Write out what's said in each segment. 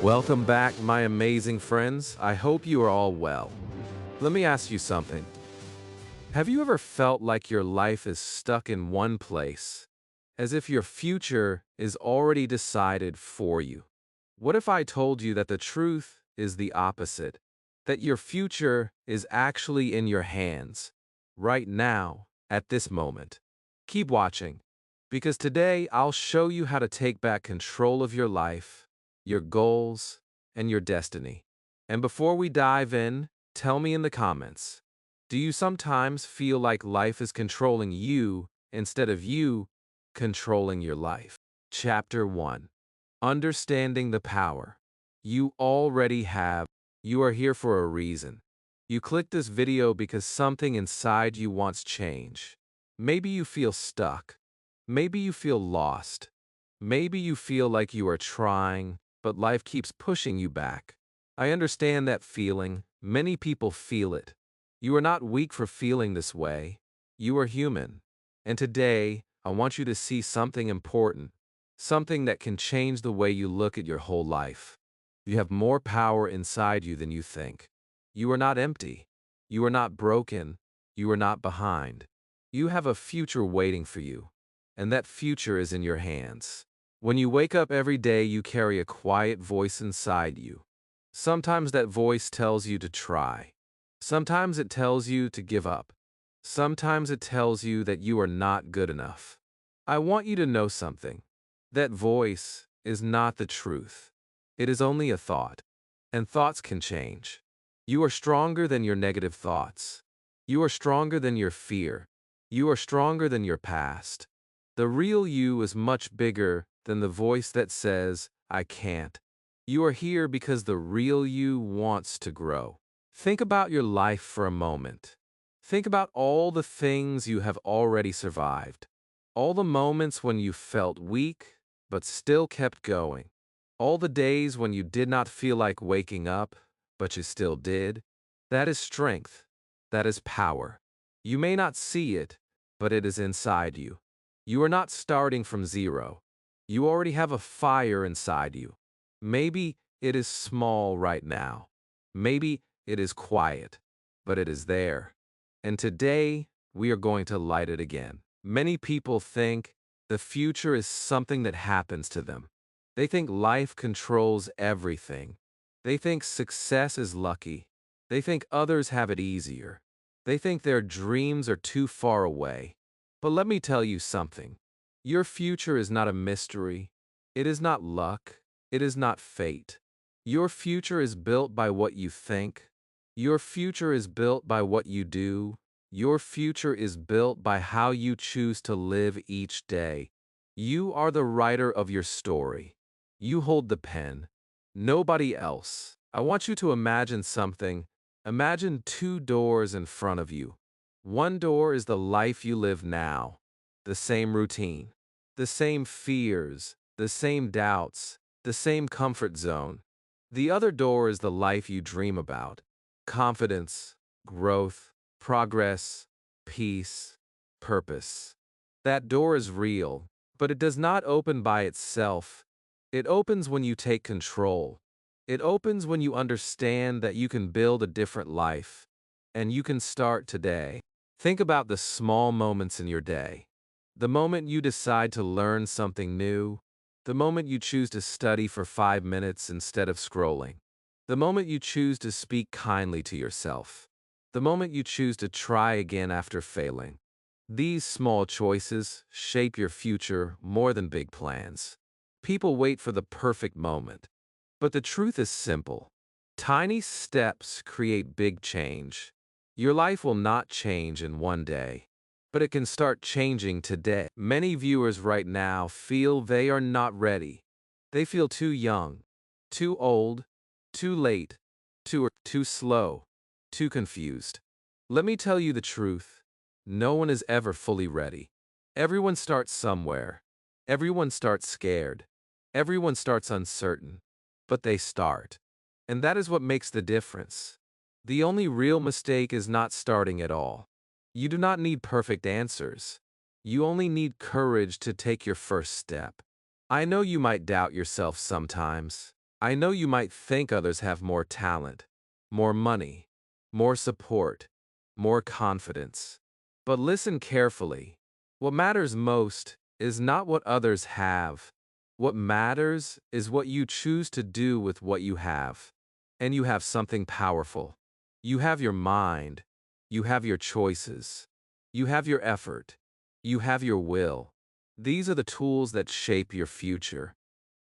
Welcome back, my amazing friends. I hope you are all well. Let me ask you something. Have you ever felt like your life is stuck in one place, as if your future is already decided for you? What if I told you that the truth is the opposite, that your future is actually in your hands, right now, at this moment? Keep watching, because today I'll show you how to take back control of your life, your goals, and your destiny. And before we dive in, tell me in the comments, do you sometimes feel like life is controlling you instead of you controlling your life? Chapter 1. Understanding the power. You already have. You are here for a reason. You clicked this video because something inside you wants change. Maybe you feel stuck. Maybe you feel lost. Maybe you feel like you are trying, but life keeps pushing you back. I understand that feeling. Many people feel it. You are not weak for feeling this way. You are human. And today, I want you to see something important, something that can change the way you look at your whole life. You have more power inside you than you think. You are not empty. You are not broken. You are not behind. You have a future waiting for you, and that future is in your hands. When you wake up every day, you carry a quiet voice inside you. Sometimes that voice tells you to try. Sometimes it tells you to give up. Sometimes it tells you that you are not good enough. I want you to know something. That voice is not the truth. It is only a thought, and thoughts can change. You are stronger than your negative thoughts. You are stronger than your fear. You are stronger than your past. The real you is much bigger than the voice that says, I can't. You are here because the real you wants to grow. Think about your life for a moment. Think about all the things you have already survived. All the moments when you felt weak, but still kept going. All the days when you did not feel like waking up, but you still did. That is strength. That is power. You may not see it, but it is inside you. You are not starting from zero. You already have a fire inside you. Maybe it is small right now. Maybe it is quiet, but it is there. And today, we are going to light it again. Many people think the future is something that happens to them. They think life controls everything. They think success is lucky. They think others have it easier. They think their dreams are too far away. But let me tell you something. Your future is not a mystery. It is not luck. It is not fate. Your future is built by what you think. Your future is built by what you do. Your future is built by how you choose to live each day. You are the writer of your story. You hold the pen. Nobody else. I want you to imagine something. Imagine two doors in front of you. One door is the life you live now, the same routine, the same fears, the same doubts, the same comfort zone. The other door is the life you dream about, confidence, growth, progress, peace, purpose. That door is real, but it does not open by itself. It opens when you take control. It opens when you understand that you can build a different life, and you can start today. Think about the small moments in your day. The moment you decide to learn something new, the moment you choose to study for 5 minutes instead of scrolling, the moment you choose to speak kindly to yourself, the moment you choose to try again after failing. These small choices shape your future more than big plans. People wait for the perfect moment. But the truth is simple. Tiny steps create big change. Your life will not change in one day, but it can start changing today. Many viewers right now feel they are not ready. They feel too young, too old, too late, too slow, too confused. Let me tell you the truth. No one is ever fully ready. Everyone starts somewhere. Everyone starts scared. Everyone starts uncertain. But they start. And that is what makes the difference. The only real mistake is not starting at all. You do not need perfect answers. You only need courage to take your first step. I know you might doubt yourself sometimes. I know you might think others have more talent, more money, more support, more confidence. But listen carefully. What matters most is not what others have. What matters is what you choose to do with what you have. And you have something powerful. You have your mind. You have your choices. You have your effort. You have your will. These are the tools that shape your future.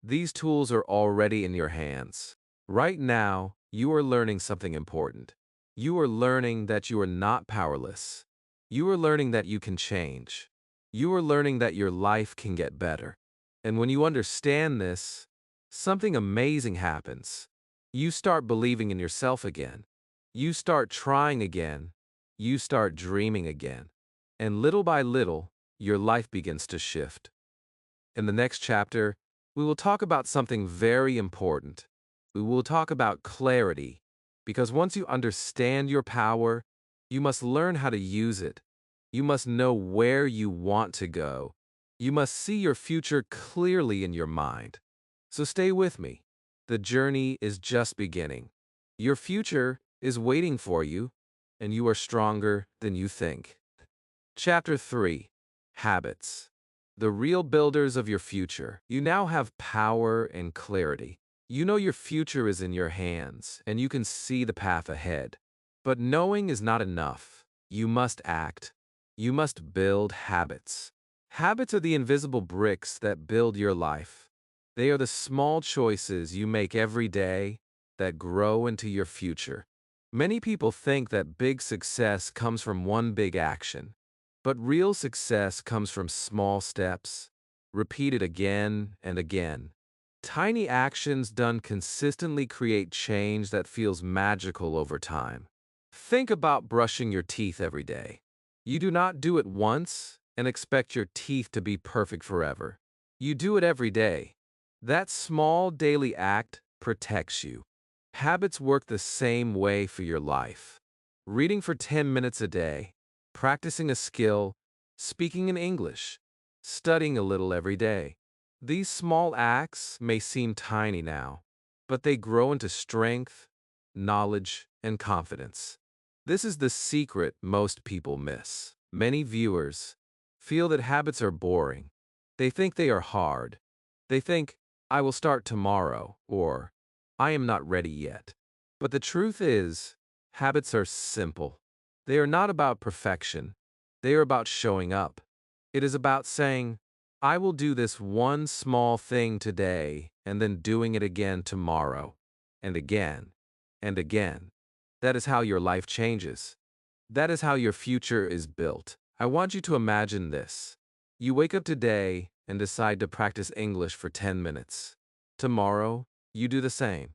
These tools are already in your hands. Right now, you are learning something important. You are learning that you are not powerless. You are learning that you can change. You are learning that your life can get better. And when you understand this, something amazing happens. You start believing in yourself again. You start trying again. You start dreaming again. And little by little, your life begins to shift. In the next chapter, we will talk about something very important. We will talk about clarity, because once you understand your power, you must learn how to use it. You must know where you want to go. You must see your future clearly in your mind. So stay with me. The journey is just beginning. Your future is waiting for you, and you are stronger than you think. Chapter 3: Habits. The real builders of your future. You now have power and clarity. You know your future is in your hands, and you can see the path ahead. But knowing is not enough. You must act. You must build habits. Habits are the invisible bricks that build your life. They are the small choices you make every day that grow into your future. Many people think that big success comes from one big action. But real success comes from small steps, repeated again and again. Tiny actions done consistently create change that feels magical over time. Think about brushing your teeth every day. You do not do it once and expect your teeth to be perfect forever. You do it every day. That small daily act protects you. Habits work the same way for your life. Reading for 10 minutes a day, practicing a skill, speaking in English, studying a little every day. These small acts may seem tiny now, but they grow into strength, knowledge, and confidence. This is the secret most people miss. Many viewers feel that habits are boring. They think they are hard. They think, I will start tomorrow, or I am not ready yet. But the truth is, habits are simple. They are not about perfection. They are about showing up. It is about saying, I will do this one small thing today and then doing it again tomorrow, and again, and again. That is how your life changes. That is how your future is built. I want you to imagine this. You wake up today and decide to practice English for 10 minutes. Tomorrow, you do the same.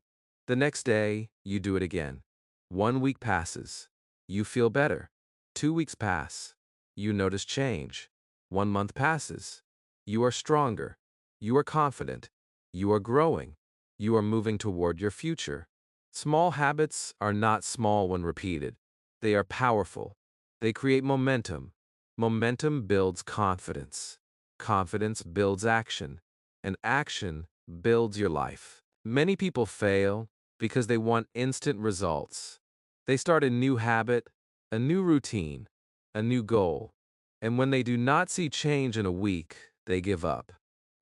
The next day, you do it again. 1 week passes. You feel better. 2 weeks pass. You notice change. 1 month passes. You are stronger. You are confident. You are growing. You are moving toward your future. Small habits are not small when repeated. They are powerful. They create momentum. Momentum builds confidence. Confidence builds action. And action builds your life. Many people fail because they want instant results. They start a new habit, a new routine, a new goal. And when they do not see change in a week, they give up.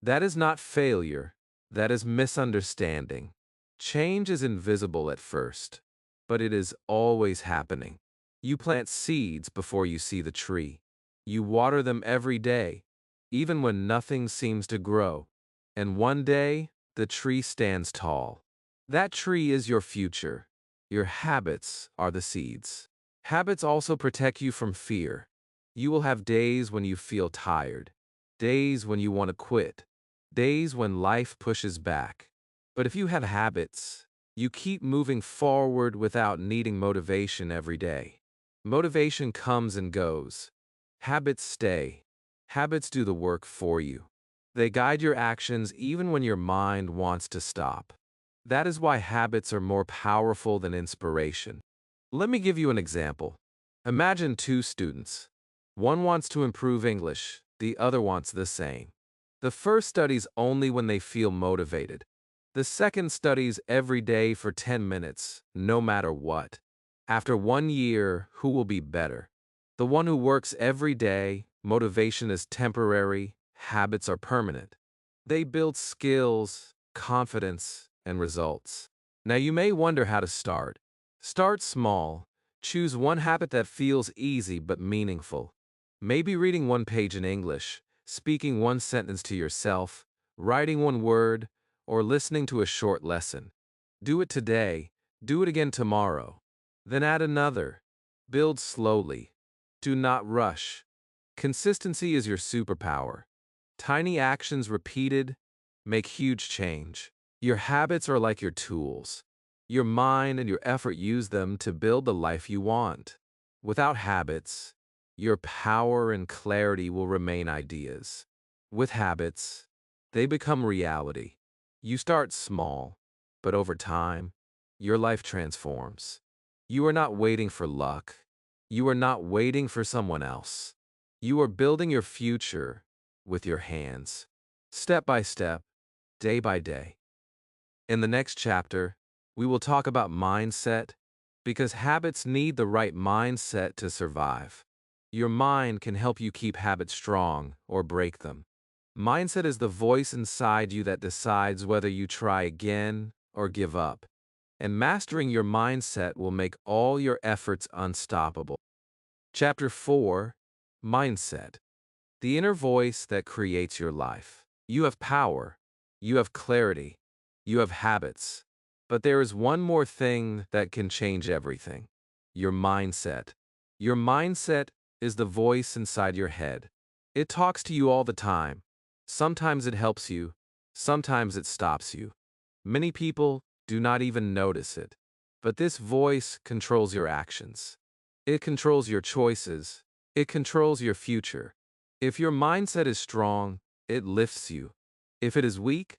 That is not failure. That is misunderstanding. Change is invisible at first, but it is always happening. You plant seeds before you see the tree. You water them every day, even when nothing seems to grow. And one day, the tree stands tall. That tree is your future. Your habits are the seeds. Habits also protect you from fear. You will have days when you feel tired, days when you want to quit, days when life pushes back. But if you have habits, you keep moving forward without needing motivation every day. Motivation comes and goes. Habits stay. Habits do the work for you. They guide your actions even when your mind wants to stop. That is why habits are more powerful than inspiration. Let me give you an example. Imagine two students. One wants to improve English, the other wants the same. The first studies only when they feel motivated. The second studies every day for 10 minutes, no matter what. After 1 year, who will be better? The one who works every day. Motivation is temporary, habits are permanent. They build skills, confidence, and results. Now you may wonder how to start. Start small. Choose one habit that feels easy but meaningful. Maybe reading one page in English, speaking one sentence to yourself, writing one word, or listening to a short lesson. Do it today, do it again tomorrow. Then add another. Build slowly. Do not rush. Consistency is your superpower. Tiny actions repeated make huge change. Your habits are like your tools. Your mind and your effort use them to build the life you want. Without habits, your power and clarity will remain ideas. With habits, they become reality. You start small, but over time, your life transforms. You are not waiting for luck. You are not waiting for someone else. You are building your future with your hands, step by step, day by day. In the next chapter, we will talk about mindset because habits need the right mindset to survive. Your mind can help you keep habits strong or break them. Mindset is the voice inside you that decides whether you try again or give up. And mastering your mindset will make all your efforts unstoppable. Chapter 4: Mindset. The inner voice that creates your life. You have power. You have clarity. You have habits. But there is one more thing that can change everything. Your mindset. Your mindset is the voice inside your head. It talks to you all the time. Sometimes it helps you. Sometimes it stops you. Many people do not even notice it. But this voice controls your actions. It controls your choices. It controls your future. If your mindset is strong, it lifts you. If it is weak,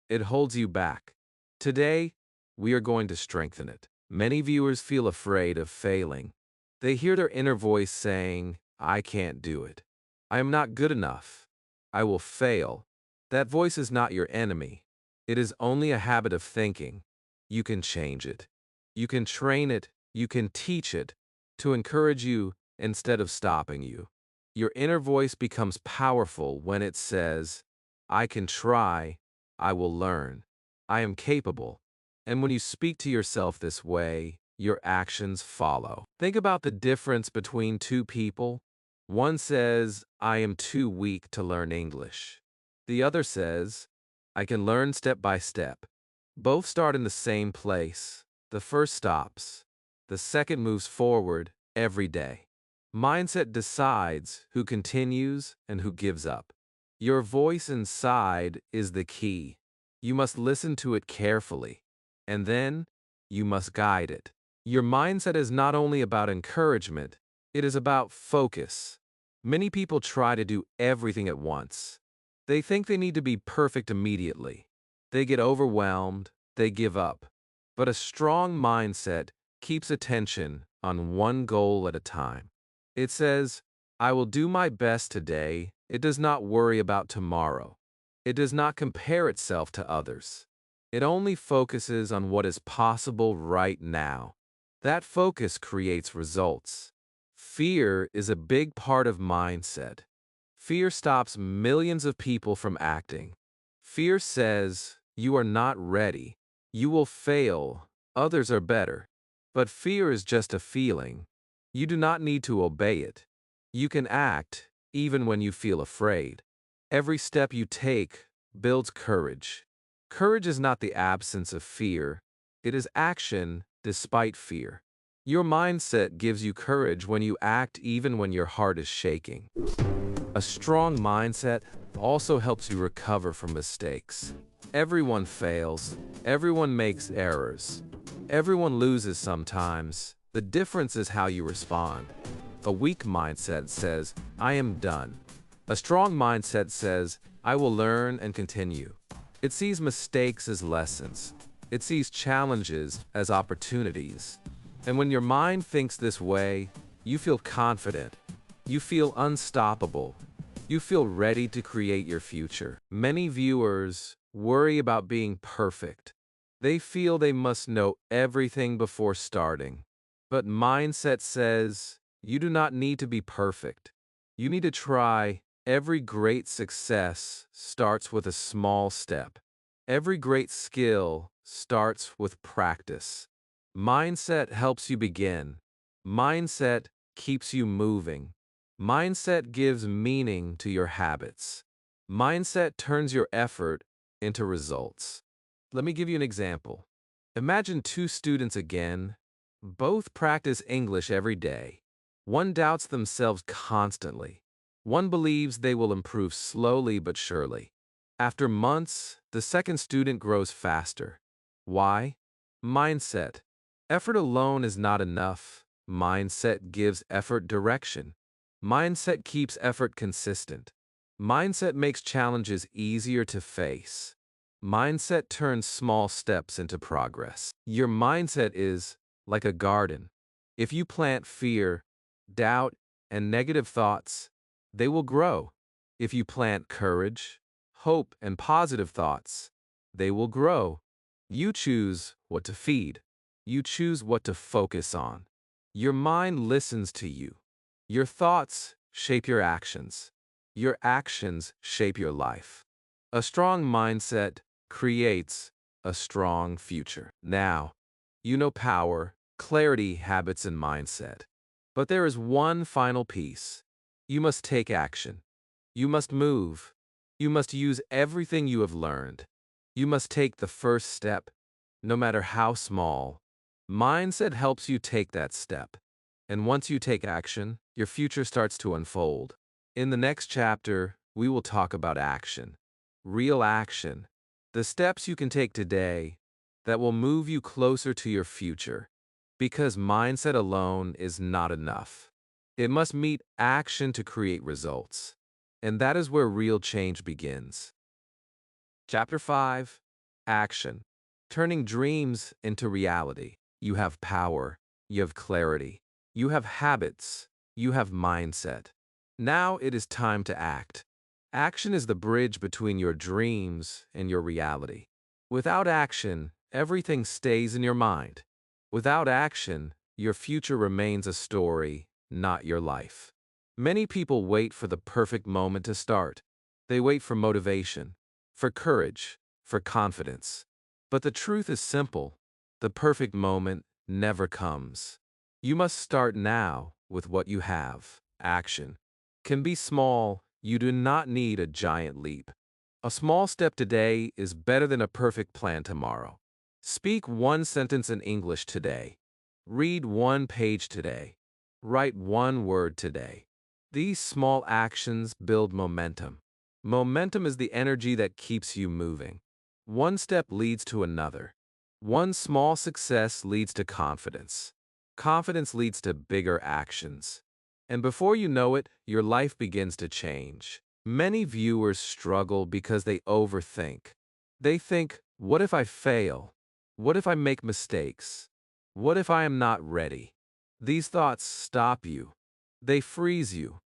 it holds you back. Today, we are going to strengthen it. Many viewers feel afraid of failing. They hear their inner voice saying, "I can't do it. I am not good enough. I will fail." That voice is not your enemy. It is only a habit of thinking. You can change it. You can train it. You can teach it to encourage you instead of stopping you. Your inner voice becomes powerful when it says, "I can try, I will learn, I am capable." And when you speak to yourself this way, your actions follow. Think about the difference between two people. One says, "I am too weak to learn English." The other says, "I can learn step by step." Both start in the same place. The first stops. The second moves forward every day. Mindset decides who continues and who gives up. Your voice inside is the key. You must listen to it carefully, and then you must guide it. Your mindset is not only about encouragement, it is about focus. Many people try to do everything at once. They think they need to be perfect immediately. They get overwhelmed, they give up. But a strong mindset keeps attention on one goal at a time. It says, "I will do my best today." It does not worry about tomorrow. It does not compare itself to others. It only focuses on what is possible right now. That focus creates results. Fear is a big part of mindset. Fear stops millions of people from acting. Fear says, "You are not ready. You will fail. Others are better." But fear is just a feeling. You do not need to obey it. You can act even when you feel afraid. Every step you take builds courage. Courage is not the absence of fear. It is action despite fear. Your mindset gives you courage when you act even when your heart is shaking. A strong mindset also helps you recover from mistakes. Everyone fails. Everyone makes errors. Everyone loses sometimes. The difference is how you respond. A weak mindset says, "I am done." A strong mindset says, "I will learn and continue." It sees mistakes as lessons. It sees challenges as opportunities. And when your mind thinks this way, you feel confident. You feel unstoppable. You feel ready to create your future. Many viewers worry about being perfect. They feel they must know everything before starting. But mindset says you do not need to be perfect. You need to try. Every great success starts with a small step. Every great skill starts with practice. Mindset helps you begin. Mindset keeps you moving. Mindset gives meaning to your habits. Mindset turns your effort into results. Let me give you an example. Imagine two students again. Both practice English every day. One doubts themselves constantly. One believes they will improve slowly but surely. After months, the second student grows faster. Why? Mindset. Effort alone is not enough. Mindset gives effort direction. Mindset keeps effort consistent. Mindset makes challenges easier to face. Mindset turns small steps into progress. Your mindset is like a garden. If you plant fear, doubt, and negative thoughts, they will grow. If you plant courage, hope, and positive thoughts, they will grow. You choose what to feed. You choose what to focus on. Your mind listens to you. Your thoughts shape your actions. Your actions shape your life. A strong mindset creates a strong future. Now, you know power, clarity, habits, and mindset. But there is one final piece. You must take action. You must move. You must use everything you have learned. You must take the first step, no matter how small. Mindset helps you take that step. And once you take action, your future starts to unfold. In the next chapter, we will talk about action. Real action. The steps you can take today that will move you closer to your future. Because mindset alone is not enough. It must meet action to create results. And that is where real change begins. Chapter 5. Action. Turning dreams into reality. You have power. You have clarity. You have habits. You have mindset. Now it is time to act. Action is the bridge between your dreams and your reality. Without action, everything stays in your mind. Without action, your future remains a story, not your life. Many people wait for the perfect moment to start. They wait for motivation, for courage, for confidence. But the truth is simple. The perfect moment never comes. You must start now with what you have. Action can be small. You do not need a giant leap. A small step today is better than a perfect plan tomorrow. Speak one sentence in English today. Read one page today. Write one word today. These small actions build momentum. Momentum is the energy that keeps you moving. One step leads to another. One small success leads to confidence. Confidence leads to bigger actions. And before you know it, your life begins to change. Many viewers struggle because they overthink. They think, what if I fail? What if I make mistakes? What if I am not ready? These thoughts stop you. They freeze you.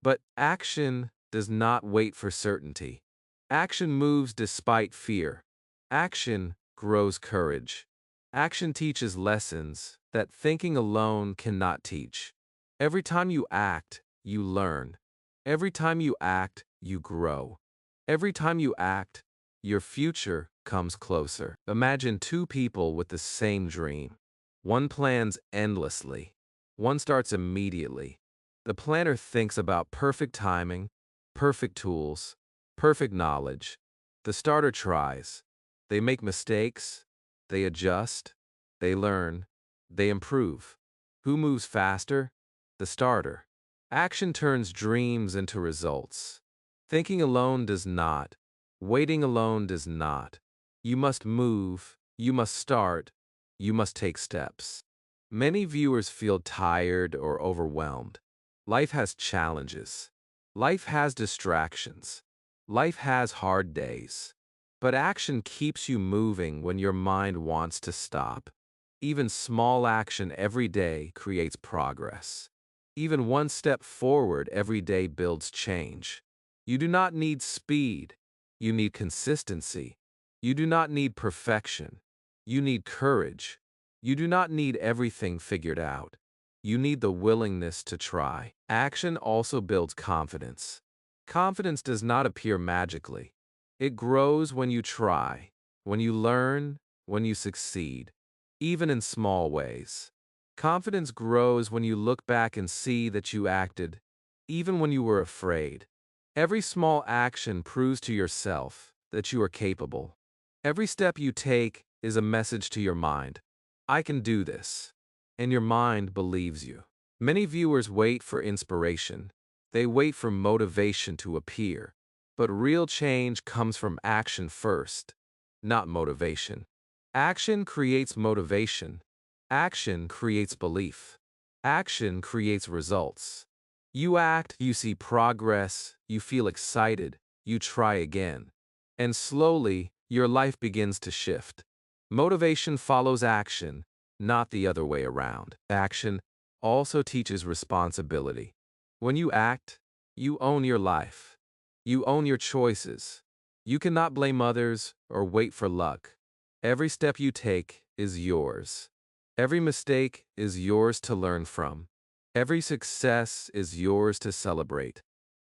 But action does not wait for certainty. Action moves despite fear. Action grows courage. Action teaches lessons that thinking alone cannot teach. Every time you act, you learn. Every time you act, you grow. Every time you act, your future comes closer. Imagine two people with the same dream. One plans endlessly. One starts immediately. The planner thinks about perfect timing, perfect tools, perfect knowledge. The starter tries. They make mistakes. They adjust. They learn. They improve. Who moves faster? The starter. Action turns dreams into results. Thinking alone does not. Waiting alone does not. You must move. You must start. You must take steps. Many viewers feel tired or overwhelmed. Life has challenges. Life has distractions. Life has hard days. But action keeps you moving when your mind wants to stop. Even small action every day creates progress. Even one step forward every day builds change. You do not need speed. You need consistency. You do not need perfection. You need courage. You do not need everything figured out. You need the willingness to try. Action also builds confidence. Confidence does not appear magically. It grows when you try, when you learn, when you succeed, even in small ways. Confidence grows when you look back and see that you acted, even when you were afraid. Every small action proves to yourself that you are capable. Every step you take is a message to your mind. I can do this. And your mind believes you. Many viewers wait for inspiration. They wait for motivation to appear. But real change comes from action first, not motivation. Action creates motivation. Action creates belief. Action creates results. You act, you see progress, you feel excited, you try again. And slowly, your life begins to shift. Motivation follows action, not the other way around. Action also teaches responsibility. When you act, you own your life. You own your choices. You cannot blame others or wait for luck. Every step you take is yours. Every mistake is yours to learn from. Every success is yours to celebrate.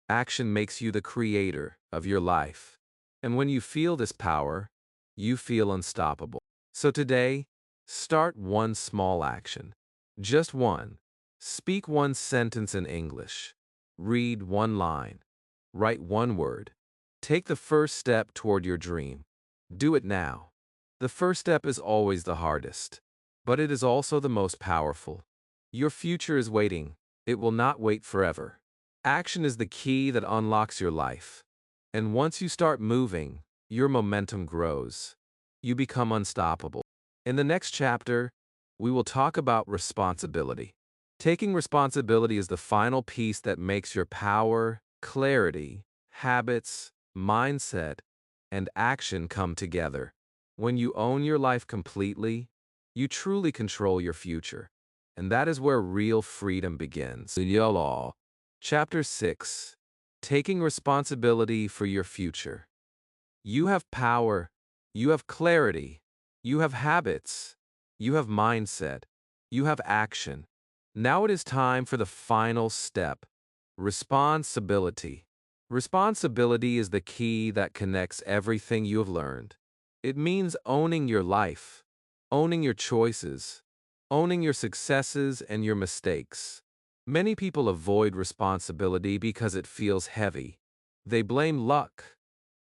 Action makes you the creator of your life. And when you feel this power, you feel unstoppable. So today, start one small action. Just one. Speak one sentence in English. Read one line. Write one word. Take the first step toward your dream. Do it now. The first step is always the hardest, but it is also the most powerful. Your future is waiting. It will not wait forever. Action is the key that unlocks your life. And once you start moving, your momentum grows. You become unstoppable. In the next chapter, we will talk about responsibility. Taking responsibility is the final piece that makes your power, clarity, habits, mindset, and action come together. When you own your life completely, you truly control your future. And that is where real freedom begins. YOLO. Chapter 6. Taking responsibility for your future. You have power. You have clarity. You have habits. You have mindset. You have action. Now it is time for the final step. Responsibility. Responsibility is the key that connects everything you have learned. It means owning your life, owning your choices, owning your successes and your mistakes. Many people avoid responsibility because it feels heavy. They blame luck,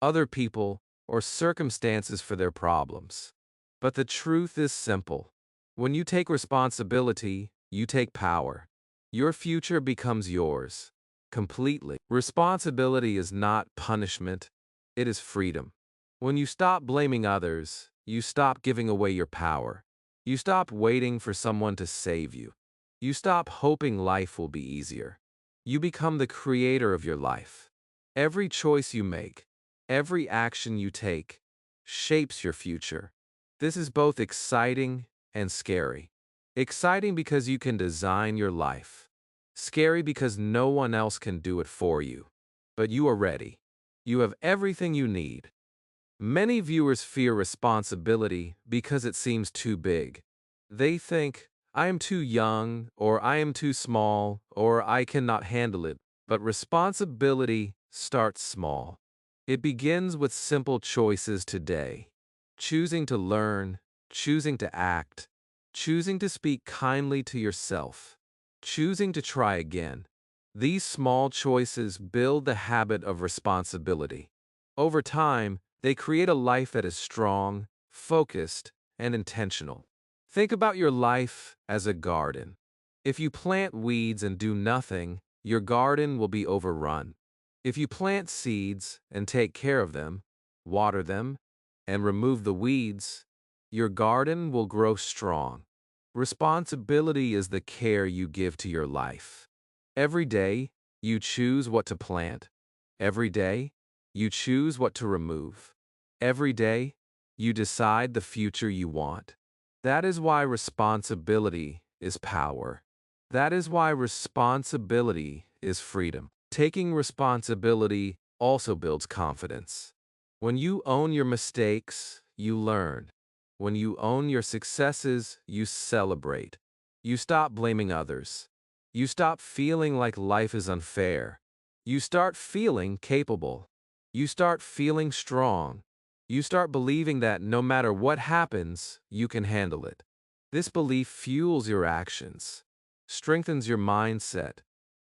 other people, or circumstances for their problems. But the truth is simple. When you take responsibility, you take power. Your future becomes yours, completely. Responsibility is not punishment, it is freedom. When you stop blaming others, you stop giving away your power. You stop waiting for someone to save you. You stop hoping life will be easier. You become the creator of your life. Every choice you make, every action you take, shapes your future. This is both exciting and scary. Exciting because you can design your life. Scary because no one else can do it for you. But you are ready. You have everything you need. Many viewers fear responsibility because it seems too big. They think, I am too young, or I am too small, or I cannot handle it. But responsibility starts small. It begins with simple choices today. Choosing to learn, choosing to act, choosing to speak kindly to yourself, choosing to try again. These small choices build the habit of responsibility. Over time, they create a life that is strong, focused, and intentional. Think about your life as a garden. If you plant weeds and do nothing, your garden will be overrun. If you plant seeds and take care of them, water them, and remove the weeds, your garden will grow strong. Responsibility is the care you give to your life. Every day, you choose what to plant. Every day, you choose what to remove. Every day, you decide the future you want. That is why responsibility is power. That is why responsibility is freedom. Taking responsibility also builds confidence. When you own your mistakes, you learn. When you own your successes, you celebrate. You stop blaming others. You stop feeling like life is unfair. You start feeling capable. You start feeling strong. You start believing that no matter what happens, you can handle it. This belief fuels your actions, strengthens your mindset,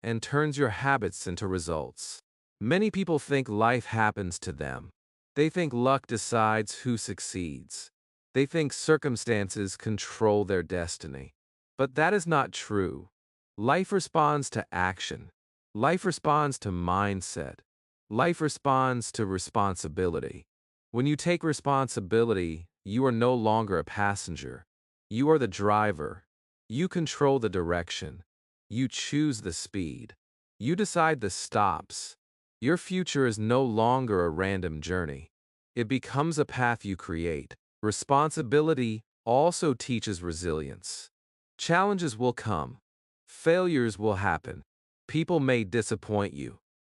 and turns your habits into results. Many people think life happens to them. They think luck decides who succeeds. They think circumstances control their destiny. But that is not true. Life responds to action. Life responds to mindset. Life responds to responsibility. When you take responsibility, you are no longer a passenger. You are the driver. You control the direction. You choose the speed. You decide the stops. Your future is no longer a random journey. It becomes a path you create. Responsibility also teaches resilience. Challenges will come. Failures will happen. People may disappoint you.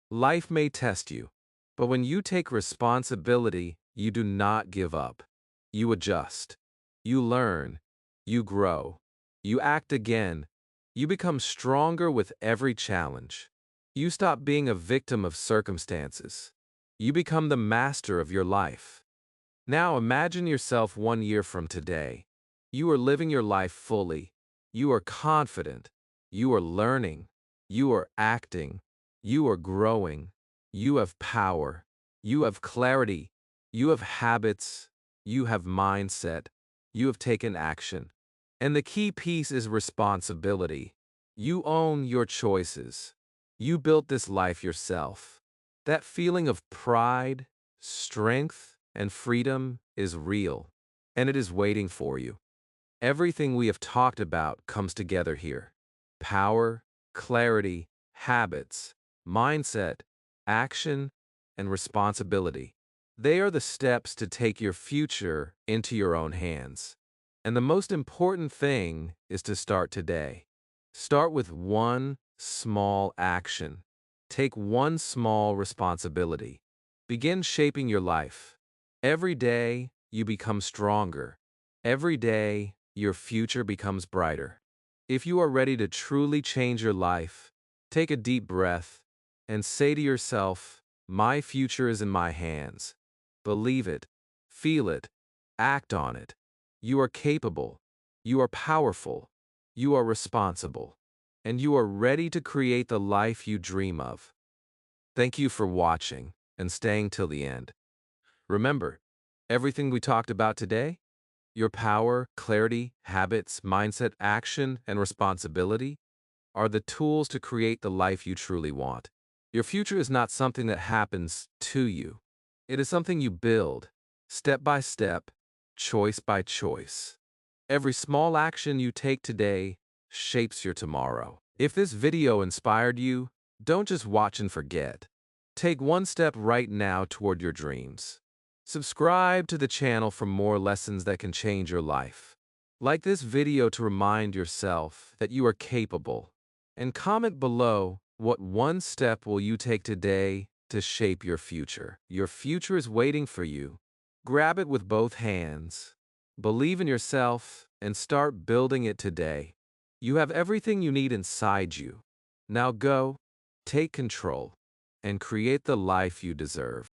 Life may test you. But when you take responsibility, you do not give up. You adjust. You learn. You grow. You act again. You become stronger with every challenge. You stop being a victim of circumstances. You become the master of your life. Now imagine yourself 1 year from today. You are living your life fully. You are confident. You are learning. You are acting. You are growing. You have power. You have clarity. You have habits. You have mindset. You have taken action. And the key piece is responsibility. You own your choices. You built this life yourself. That feeling of pride, strength, and freedom is real, and it is waiting for you. Everything we have talked about comes together here. Power, clarity, habits, mindset, action, and responsibility. They are the steps to take your future into your own hands. And the most important thing is to start today. Start with one small action. Take one small responsibility. Begin shaping your life. Every day, you become stronger. Every day, your future becomes brighter. If you are ready to truly change your life, take a deep breath and say to yourself, "My future is in my hands." Believe it, feel it, act on it. You are capable, you are powerful, you are responsible, and you are ready to create the life you dream of. Thank you for watching and staying till the end. Remember, everything we talked about today, your power, clarity, habits, mindset, action, and responsibility, are the tools to create the life you truly want. Your future is not something that happens to you. It is something you build, step by step, choice by choice. Every small action you take today shapes your tomorrow. If this video inspired you, don't just watch and forget. Take one step right now toward your dreams. Subscribe to the channel for more lessons that can change your life. Like this video to remind yourself that you are capable. And comment below, what one step will you take today to shape your future? Your future is waiting for you. Grab it with both hands. Believe in yourself and start building it today. You have everything you need inside you. Now go, take control, and create the life you deserve.